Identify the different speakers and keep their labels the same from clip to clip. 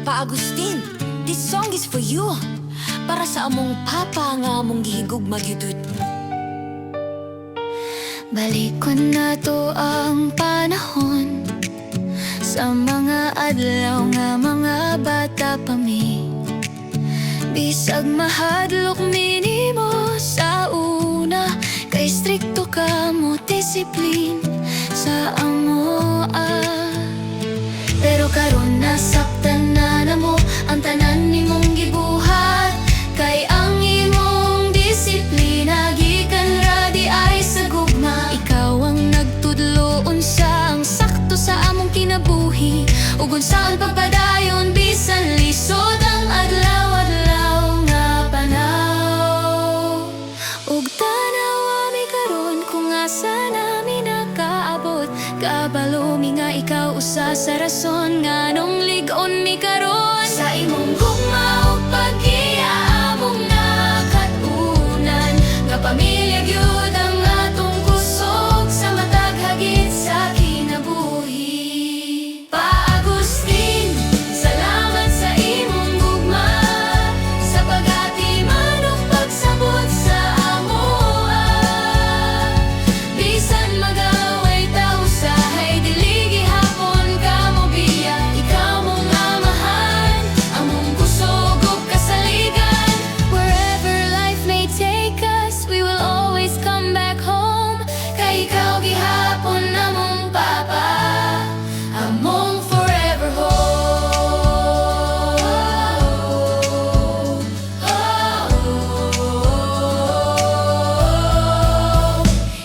Speaker 1: Pa Agustin, this song is for you. Para sa among papa nga among gihigugma gyud.
Speaker 2: Balikon na to ang panahon, sa mga adlaw nga mga bata pa mi. Bisag mahadlok minimo sa una, kay strikto ka mo disiplin sa amo. Pero karon nasaktan na namo ang tanan nimong gibuhat, kay ang imong disiplina gikan ra di ay sa gugma. Ikaw ang nagtudlo unsa ang sakto sa among kinabuhi, ug unsaan pagpadayon bisan lisod ang adlaw-adlaw nga panaw. Ug tanaw ami karon kung asa nami nakaabot, kabalo mi nga ikaw usa sa rason nganong lig-on mi karon sa imong gugma ug pagkiya among nakatunan nga pamilya gyud ang atong kusog sa matag hagit sa kinabuhi. Pa Agustin, salamat sa imong gugma, sa pagatiman ug pagsabot sa amoa. Bisan mag-away ta usahay dili gihapon ka mo biya, ikaw mong amahan among kusog ug kasaligan. Wherever life may take us, we will always come back home, kay ikaw gihapon among papa, among forever home.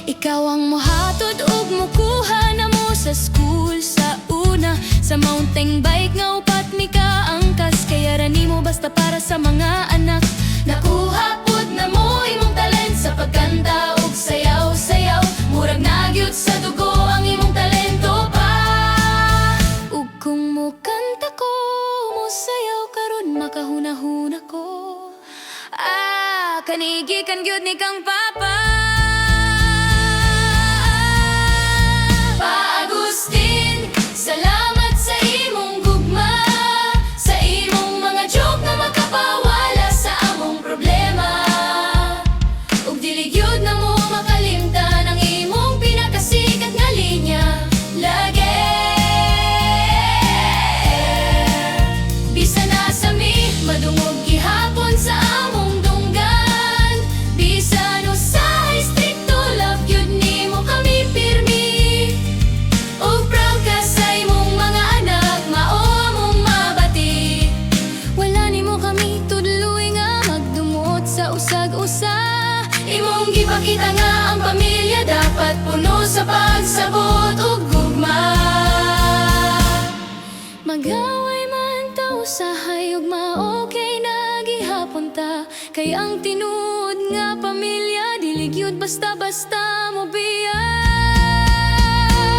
Speaker 2: Ikaw ang mohatod ug mukuha namo sa school sa una, sa mountain bike nga upat mi ka angkas, kaya ra nimo basta para sa mga anak. Nakuha pud namo imong talent sa pagkanta ug sayaw-sayaw, murag nagyud sa dugo ang imong talento pa. Ug kung mukanta ko, musayaw karon makahunahuna ko. Kanigikan gyud ni kang papa. Pa Agustin, salamat sa imong gugma, sa imong mga joke na makapawala sa among problema. Ug dili gyud na mo makalimtan ang imong pinakasikat nga linya. Lagi bisan nasa mi madungog gihapon sa among dunggan, bisan usahay stricto love gyud nimo kami pirmi. Ug proud ka sa imong mga anak, mao among mabati. Wala nimo kami tudloy nga magdumot sa usag-usa. Imong gipakita nga ang pamilya dapat puno sa pagsabot ug gugma. Mag-away man ta usahay ug ma-okay na gihapon ta, kay ang tinuod nga pamilya dili gyud basta-basta mo biya.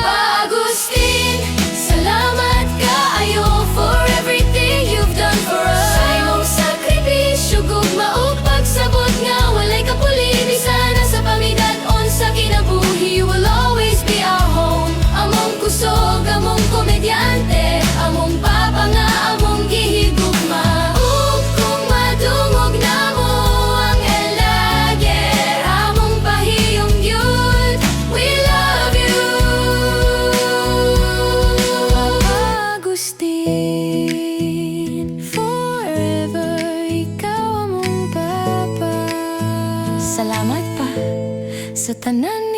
Speaker 2: Pa Agustin, salamat kaayo for everything you've done for us. Sa imong sakripisyo, gugma ug pagsabot nga walay kapuli, bisan na sa pamidaton sa kinabuhi. You will always be our home, among kusog, among komedyante, among papa nga among gihigugma. Ug kung madungog namo ang elager, among pahiyong gyud, we love you. Papa Agustin, forever ikaw among papa. Salamat pa sa tanan